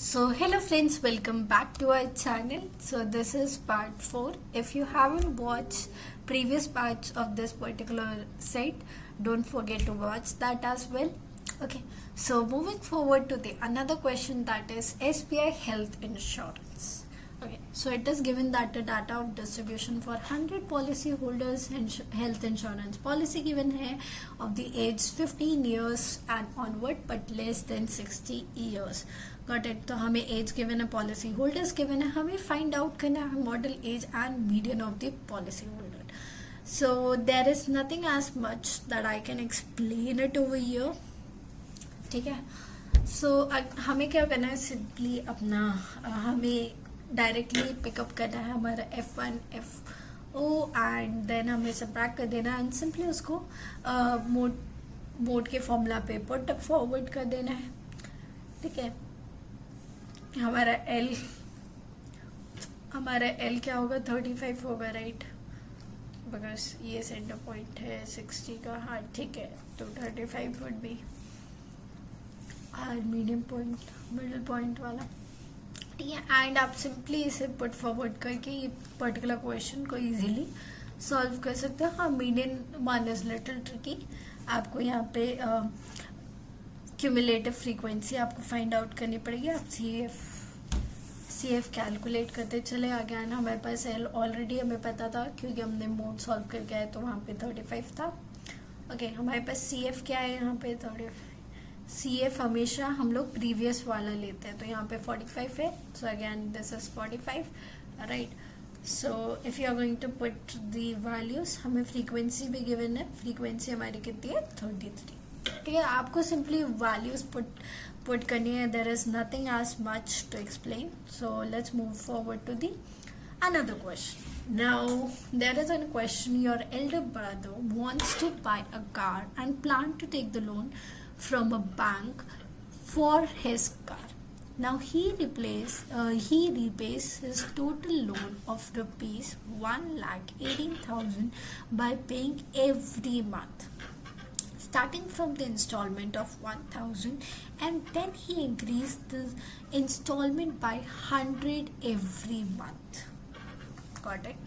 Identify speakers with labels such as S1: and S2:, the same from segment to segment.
S1: So hello friends, welcome back to our channel. So this is part 4. If you haven't watched previous parts of this particular set, don't forget to watch that as well. Okay, so moving forward to the another question, that is SBI health insurance. Okay, so it is given that the data of distribution for 100 policy holders health insurance policy given है of the age 15 years and onward but less than 60 years. Got it? तो हमें age given है, policy holders given है, हमें find out करना है model age and median of the policy holder. So there is nothing as much that I can explain it over here. ठीक है, सो हमें क्या करना है, सिंपली अपना हमें डायरेक्टली पिकअप करना है हमारा F1 FO एंड देन हमें सबट्रैक्ट कर देना एंड सिंपली उसको मोड के फॉर्मूला पे पुट फॉरवर्ड कर देना है. ठीक है, हमारा L क्या होगा, 35 होगा, राइट, बिकॉज ये सेंटर पॉइंट है 60 का. हाँ ठीक है, तो 35 would be our medium point, middle point वाला. ठीक है, एंड आप सिंपली इसे पुट फॉरवर्ड करके ये पर्टिकुलर क्वेश्चन को इजीली सॉल्व कर सकते हो. हाँ, median one is little tricky. आपको यहाँ पे क्यूमुलेटिव फ्रीक्वेंसी आपको फाइंड आउट करनी पड़ेगी. आप सी एफ कैलकुलेट करते चले आ गया ना. हमारे पास एल ऑलरेडी हमें पता था क्योंकि हमने मोड सॉल्व करके आए तो वहाँ पे 35 था. ओके, हमारे पास सी एफ क्या है यहाँ पे 35. सी एफ हमेशा हम लोग प्रीवियस वाला लेते हैं, तो यहाँ पे 45 है. So again this is 45, right. So if you are going to put the values, हमें फ्रीक्वेंसी भी गिवन है. फ्रीक्वेंसी हमारी कितनी है, 33. ठीक है, आपको सिंपली वैल्यूज पुट करनी है. There is nothing as much to explain. So let's move forward to the another question. Now there is a question, your elder brother wants to buy a car and plan to take the loan from a bank for his car. Now he repays his total loan of rupees 1,18,000 by paying every month, starting from the installment of 1,000, and then he increased the installment by 100 every month. Got it?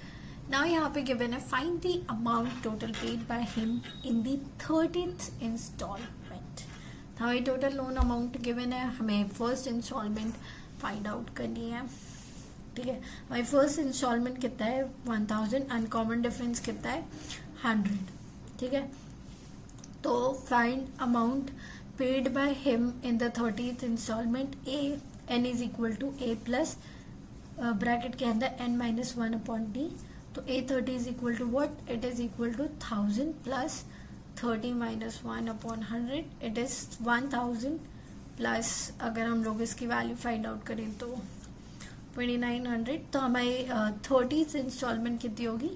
S1: Now यहाँ पे given है, find the amount total paid by him in the 30th installment. हमें total loan amount given है, हमें first instalment find out करनी है. ठीक है, हमारी फर्स्ट इंस्टॉलमेंट कितना है, 1,000, एंड कॉमन डिफरेंस कितना है, 100. ठीक है, तो find amount paid by him in the 30th instalment. n is equal to a plus bracket के अंदर n-1 अपॉन d. तो A30 is equal to what, it is equal to 1000 plus 30 minus 1 upon 100. It is 1000 plus, अगर हम लोग इसकी value find out करें तो 2900. तो हमारी 30th इंस्टॉलमेंट कितनी होगी,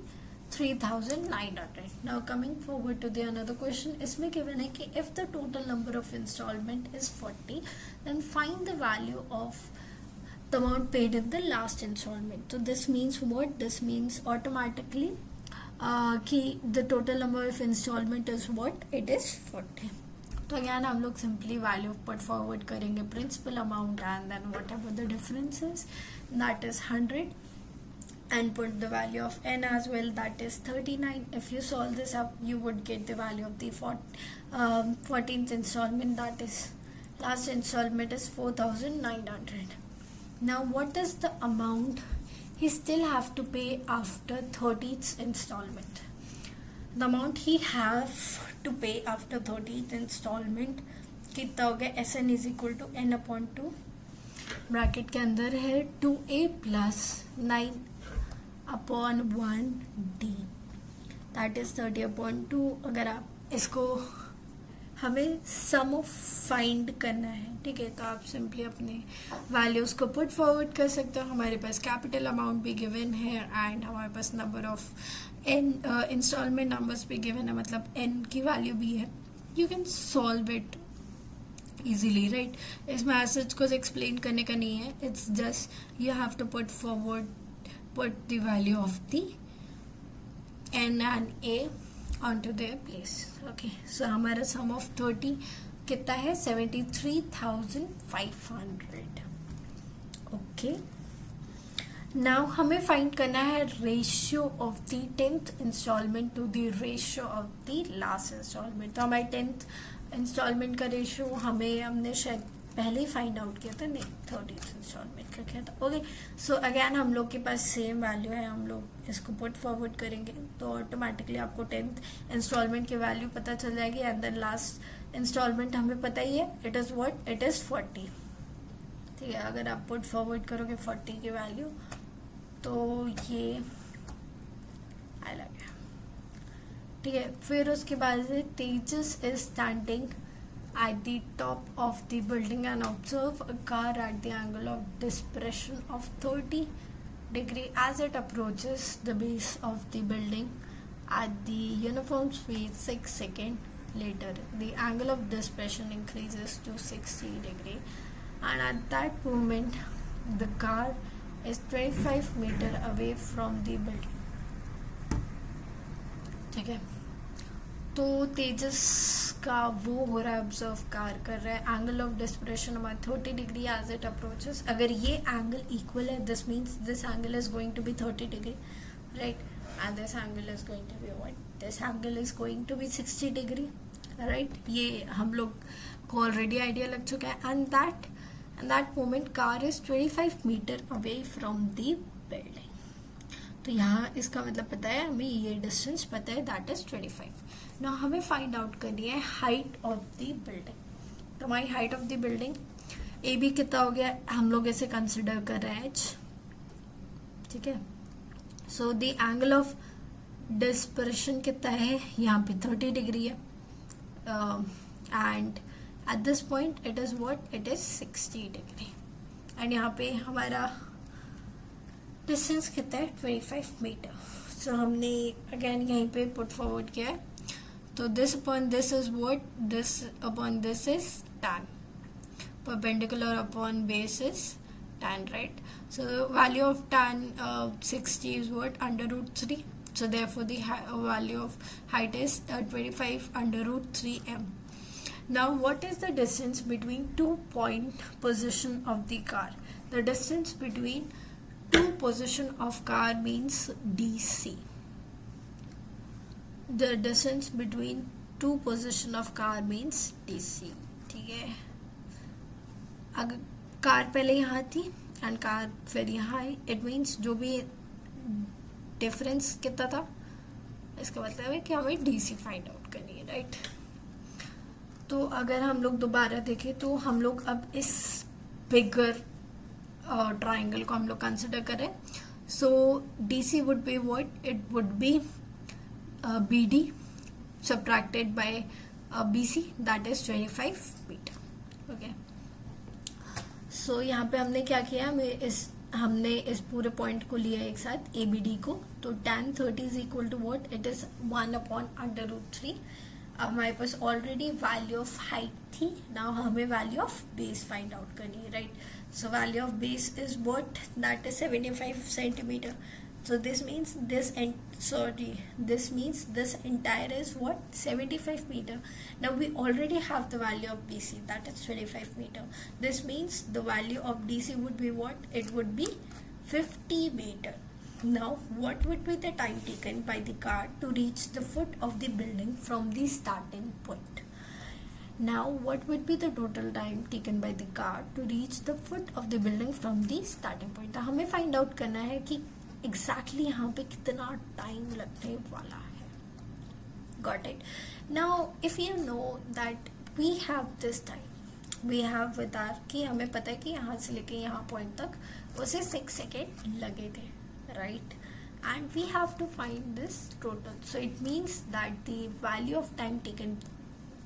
S1: 3,900. Now coming forward to the another question. इसमें गिवन है कि if the total number of instalment is 40, then find the value of the amount paid in the last installment. So this means what? This means automatically कि the total number of installment is what? It is 40. तो again हम लोग simply value put forward करेंगे principal amount and then whatever the difference is, that is 100, and put the value of n as well, that is 39. If you solve this up, you would get the value of the 14th installment, that is last installment is 4,900. Now what is the amount he still have to pay after 30th installment? The amount he have to pay after 30th installment कितना हो गया, Sn is equal to n upon 2, bracket के अंदर है 2a plus 9 upon 1d, that is 30 upon 2. अगर आप इसको, हमें सम ऑफ फाइंड करना है. ठीक है, तो आप सिंपली अपने वैल्यूज को पुट फॉरवर्ड कर सकते हो. हमारे पास कैपिटल अमाउंट भी गिवन है एंड हमारे पास number of N installment numbers भी गिवन है, मतलब एन की वैल्यू भी है. You can solve it easily, right. इसमें एज कुछ एक्सप्लेन करने का नहीं है. It's just you have to put the value of the N and A onto their place. Okay, so हमारा sum of 30 कितना है, 73,500. ओके, नाउ हमें फाइंड करना है ratio of the 10th instalment to the ratio of the last instalment. तो हमारे 10th instalment का ratio हमने शायद पहले ही फाइंड आउट किया था, नहीं 30th इंस्टॉलमेंट का किया था। ओके, सो अगेन हम लोग के पास सेम वैल्यू है, हम लोग इसको पुट फॉरवर्ड करेंगे तो ऑटोमेटिकली आपको 10th इंस्टॉलमेंट की वैल्यू पता चल जाएगी। एंड देन लास्ट इंस्टॉलमेंट हमें पता ही है, it is what, it is 40। ठीक है, अगर आप पुट फॉरवर्ड करोगे 40 की वैल्यू तो ये आएगा। ठीक है, फिर उसके बाद से Tejas is standing at the top of the building and observe a car at the angle of dispersion of 30 degree as it approaches the base of the building at the uniform speed 6 seconds later. The angle of dispersion increases to 60 degree and at that moment the car is 25 meter away from the building. ठीक है, तो तेजस का वो हो रहा है, observe car कर रहा है, एंगल ऑफ डिस्प्रेशन हमारा 30 डिग्री एज इट अप्रोचेस। अगर ये एंगल इक्वल है, this means this angle is going to be 30 degree, right, and this angle is going to be what, this angle is going to be 60 degree, right. ये हम लोग को already idea लग चुका है। And that moment car is 25 metre away from the building. तो यहाँ इसका मतलब पता है, हमें ये डिस्टेंस पता है, दैट इज 25। ना हमें फाइंड आउट करनी है हाइट ऑफ द बिल्डिंग। तो हमारी height of the building A B कितना हो गया, हम लोग इसे कंसिडर कर रहे हैं h। ठीक है, so the angle of dispersion कितना है, यहाँ पे 30 डिग्री है, and at this point it is what, it is 60 degree. And यहाँ पे हमारा डिस्टेंस कितना है, 25 मीटर। सो हमने अगेन यहीं पे पुट फॉरवर्ड किया है, तो this upon this is what, this upon this is tan, perpendicular upon base is tan, right? So value of tan 60 is what, under root 3. So therefore the value of height is 25 under root 3m. Now what is the distance between 2-point position of the car? The distance between 2 position of car means DC. The distance between 2 position of car means DC. ठीक है, अगर car पहले यहाँ थी and car फिर यहाँ है, it means जो भी डिफरेंस कितना था, इसका मतलब है कि हमें DC फाइंड आउट करनी है, राइट। तो अगर हम लोग दोबारा देखें तो हम लोग अब इस बिगर ट्राइंगल को हम लोग कंसिडर करें। सो DC would be what, it would be BD subtracted by BC, that is 25 meter. Okay, so यहाँ पे हमने क्या किया, हमने इस पूरे पॉइंट को लिया एक साथ ABD को। तो tan 30 is equal to what, it is 1 upon under root 3। अब हमारे पास ऑलरेडी वैल्यू ऑफ हाइट थी, नाउ हमें value of base find out करनी है, right. So value of base is what, that is 75 centimetre. So this means this means this entire is what, 75 meter. Now we already have the value of BC, that is 25 meter. This means the value of DC would be what, it would be 50 meter. Now what would be the time taken by the car to reach the foot of the building from the starting point? Now what would be the total time taken by the car to reach the foot of the building from the starting point? तो हमें find out करना है कि exactly यहाँ पे कितना time लगने वाला है। Got it. Now if you know that we have this time, we have with R, कि हमें पता है कि यहाँ से लेके यहाँ पॉइंट तक उसे 6 सेकेंड लगे थे, right, and we have to find this total. So it means that the value of time taken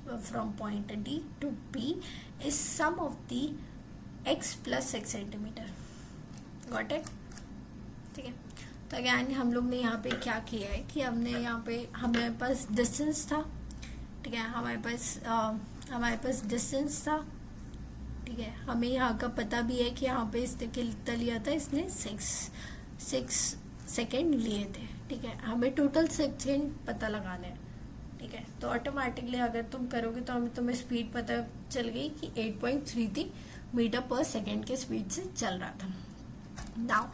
S1: from point D to P is sum of the x plus 6 centimetre. Got it, ठीक है। तो again हम लोग ने यहाँ पे क्या किया है कि हमने यहाँ पे हमारे पास डिस्टेंस था, ठीक है, हमारे पास डिस्टेंस था, ठीक है, हमें यहाँ का पता भी है कि यहाँ पे इसने कितना लिया था, इसने 6 सेकेंड लिए थे, ठीक है, हमें टोटल सेकेंड पता लगाना है, ठीक है। तो ऑटोमेटिकली अगर तुम करोगे तो हमें तुम्हें स्पीड पता चल गई कि 8.33 मीटर पर सेकेंड के स्पीड से चल रहा था। नाउ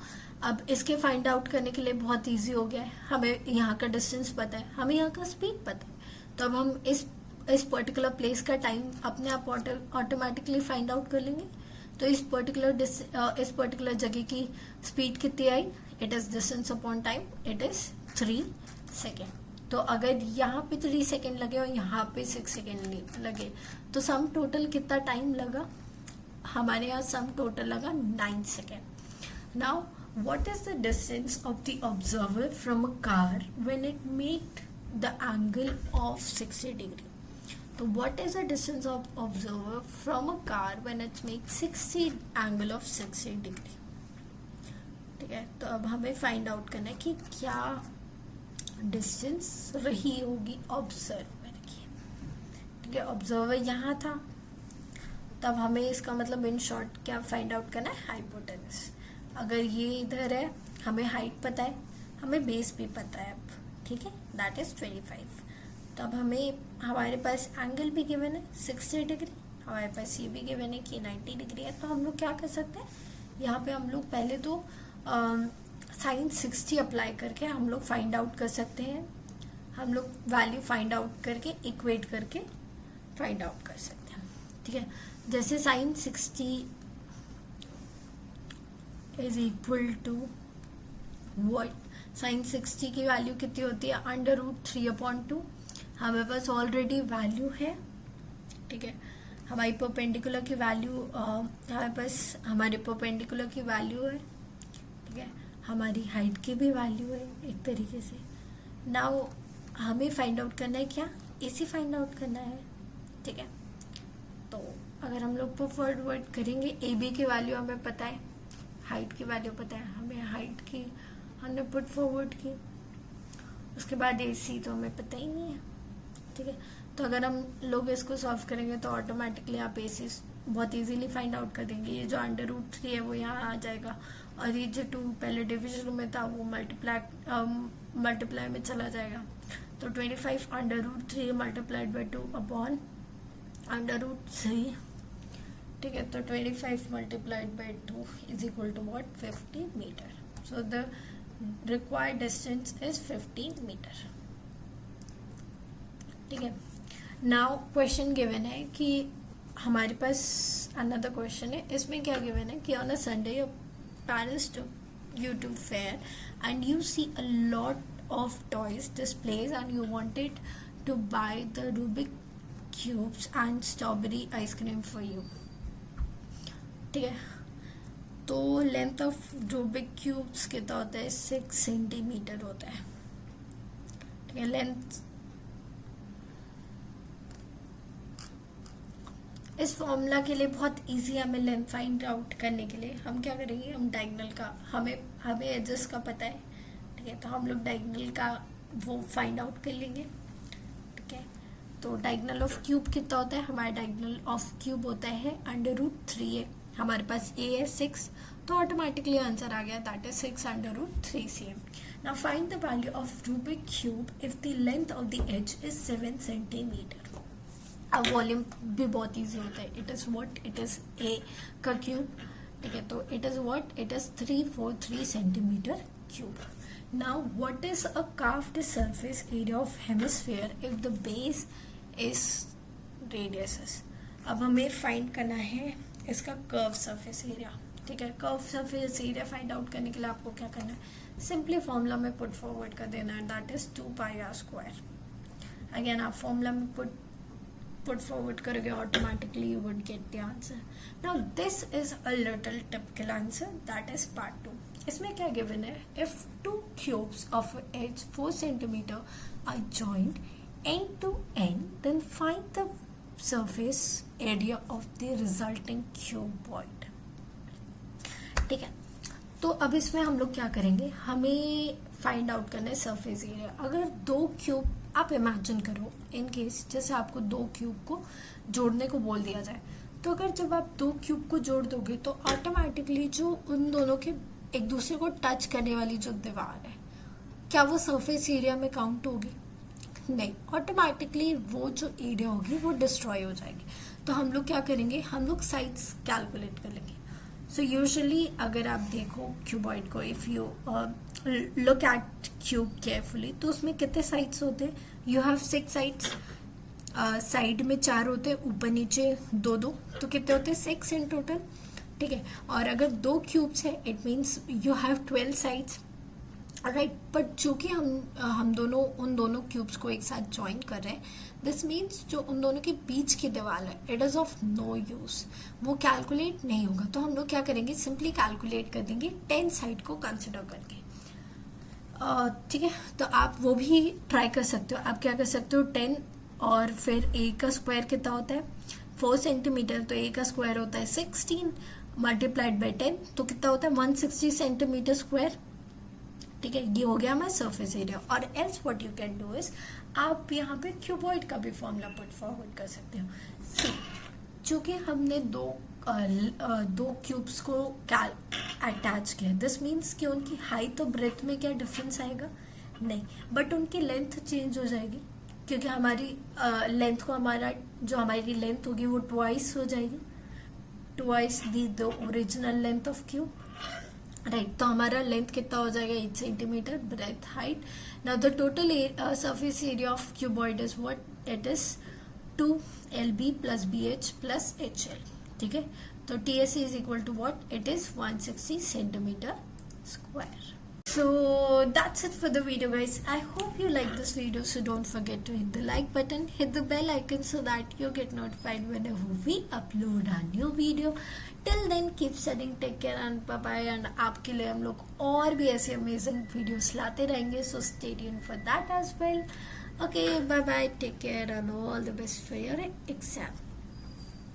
S1: अब इसके फाइंड आउट करने के लिए बहुत इजी हो गया है, हमें यहाँ का डिस्टेंस पता है, हमें यहाँ का स्पीड पता है, तो अब हम इस पर्टिकुलर प्लेस का टाइम अपने आप ऑटोमेटिकली फाइंड आउट कर लेंगे। तो इस पर्टिकुलर जगह की स्पीड कितनी आई, it is distance upon time, it is 3 second. तो अगर यहाँ पे 3 सेकेंड लगे और यहाँ पे 6 सेकेंड लगे तो सम टोटल कितना टाइम लगा, हमारे यहाँ सम टोटल लगा 9 second. Now what is the distance of the observer from a car when it made the angle of 60 degree? So what is the distance of observer from a car when it makes 60 angle of 60 degree? ठीक है, तो अब हमें find out करना है कि क्या distance रही होगी ऑब्जर्वर की। ठीक है, ऑब्जर्वर यहाँ था, तब हमें इसका मतलब इन शॉर्ट क्या फाइंड आउट करना है, हाइपोटेनस। अगर ये इधर है, हमें हाइट पता है, हमें बेस भी पता है अब, ठीक है, दैट इज 25। तब हमें हमारे पास एंगल भी गिवन है 60 डिग्री, हमारे पास ये भी गिवन है कि 90 डिग्री है। तो हम लोग क्या कर सकते हैं, यहाँ पे हम लोग पहले तो साइन 60 अप्लाई करके हम लोग फाइंड आउट कर सकते हैं, हम लोग वैल्यू फाइंड आउट करके इक्वेट करके फाइंड आउट कर सकते हैं। ठीक है, जैसे sine 60 is equal to what, sine 60 की वैल्यू कितनी होती है, √3/2। हमारे पास ऑलरेडी वैल्यू है, ठीक है, हमारी परपेंडिकुलर की वैल्यू हमारे पास हमारे परपेंडिकुलर की वैल्यू है, ठीक है, हमारी हाइट की भी वैल्यू है एक तरीके से। नाउ हमें फाइंड आउट करना है क्या, इसी फाइंड आउट करना है। ठीक है, तो अगर हम लोग फॉरवर्ड करेंगे, ए बी की वैल्यू हमें पता है, हाइट की वैल्यू पता है, हमें हाइट की हमने पुट फॉरवर्ड की, उसके बाद ए सी तो हमें पता ही नहीं है। ठीक है, तो अगर हम लोग इसको सॉल्व करेंगे तो ऑटोमेटिकली आप ए सी बहुत इजीली फाइंड आउट कर देंगे। ये जो √3 है वो यहाँ आ जाएगा, और ये जो 2 पहले डिविजन में था वो मल्टीप्लाई में चला जाएगा। तो 25 √3 मल्टीप्लाइड बाई 2 अपॉन √3। ठीक है, तो 25 multiplied by 2 is equal to what, 50 metre. So the required distance is 50 metre. ठीक है, नाउ क्वेश्चन गिवन है कि हमारे पास अनदर क्वेश्चन है, इसमें क्या गिवन है कि on a Sunday your parents took you to fair and you see a lot of toys displays and you wanted to buy the Rubik cubes and strawberry ice cream for you. ठीक है, तो length of Rubik cubes कितना होता है, 6 centimetre होता है। ठीक है, लेंथ इस फॉर्मूला के लिए बहुत इजी है, हमें लेंथ फाइंड आउट करने के लिए हम क्या करेंगे, हम डायगोनल का हमें एडजस्ट का पता है। ठीक है, तो हम लोग डायगोनल का वो फाइंड आउट कर लेंगे। ठीक है, तो डायगोनल ऑफ क्यूब कितना होता है, हमारा डायगोनल ऑफ क्यूब होता है √3 है, हमारे पास ए है 6, तो ऑटोमेटिकली आंसर आ गया, that is 6 √3 cm। Now find the value of Rubik cube if the length of the edge is 7 centimetre. अब वॉल्यूम भी बहुत इजी होता है, it is what, it is a का क्यूब। ठीक है, तो it is what, it is 343 centimetre cube. Now what is a curved surface area of hemisphere if the base is radius. अब हमें फाइंड करना है इसका कर्व सरफेस एरिया। ठीक है, curve surface area find out करने के लिए आपको क्या करना है, सिंपली फॉर्मूला में पुट फॉरवर्ड कर देना है, दैट इज 2πr²। अगेन आप फॉर्मूला में put forward करोगे, automatically you would get the answer. Now this is a little typical answer, that is part 2. इसमें क्या given है, if two cubes of edge 4 centimeter are joined end to end, then find the surface area of the resulting cuboid. ठीक है, तो अब इसमें हम लोग क्या करेंगे, हमें फाइंड आउट करना है सरफेस एरिया। अगर 2 क्यूब आप इमेजिन करो, इन केस जैसे आपको 2 क्यूब को जोड़ने को बोल दिया जाए, तो अगर जब आप 2 क्यूब को जोड़ दोगे तो ऑटोमेटिकली जो उन दोनों के एक दूसरे को टच करने वाली जो दीवार है, क्या वो सरफेस एरिया में काउंट होगी, नहीं, ऑटोमेटिकली वो जो एरिया होगी वो डिस्ट्रॉय हो जाएगी। तो हम लोग क्या करेंगे, हम लोग साइड्स कैलकुलेट कर लेंगे। सो यूजुअली अगर आप देखो क्यूबॉइड को, if you look at cube carefully, तो उसमें कितने साइड्स होते हैं? You have 6 sides. साइड में 4 होते हैं, ऊपर नीचे 2-2, तो कितने होते हैं? 6 इन टोटल. ठीक है. और अगर 2 क्यूब्स है, it means you have 12 sides. Right. But चूंकि हम दोनों उन दोनों क्यूब्स को एक साथ ज्वाइन कर रहे हैं, दिस मीन्स जो उन दोनों के बीच की दीवार है, it is of no use, वो कैलकुलेट नहीं होगा. तो हम लोग क्या करेंगे? सिंपली कैलकुलेट कर देंगे 10 साइड को कंसिडर करके. ठीक है. तो आप वो भी ट्राई कर सकते हो. आप क्या कर सकते हो? 10 और फिर a का स्क्वायर कितना होता है? 4 सेंटीमीटर. तो a का स्क्वायर होता है 16 मल्टीप्लाइड बाई 10, तो कितना होता है? 160 सेंटीमीटर स्क्वायर. ठीक है. ये हो गया हमारा सरफेस एरिया. और else what you can do is, आप यहाँ पे क्यूबॉइड का भी फॉर्मूला पुट फॉरवर्ड कर सकते हो. सी, चूंकि हमने दो क्यूब्स को अटैच किया, दिस मीन्स कि उनकी हाइट और ब्रेथ में क्या डिफरेंस आएगा? नहीं, बट उनकी लेंथ चेंज हो जाएगी, क्योंकि हमारी लेंथ को हमारी लेंथ होगी वो ट्वाइस हो जाएगी, twice the original length of cube. Right. तो हमारा लेंथ कितना हो जाएगा? 8 centimetre. Breadth, height. Now the total surface area of cuboid is what? It is 2LB plus BH plus HL. ठीक है. तो TSC is equal to what? It is 160 centimeter square. So that's it for the video, guys. I hope you like this video, so don't forget to hit the like button, hit the bell icon so that you get notified whenever we upload a new video. Till then, keep studying, take care and bye bye. And आपके लिए हम लोग और भी ऐसे amazing videos लाते रहेंगे, so stay tuned for that as well. Okay, bye bye, take care and all the best for your exam.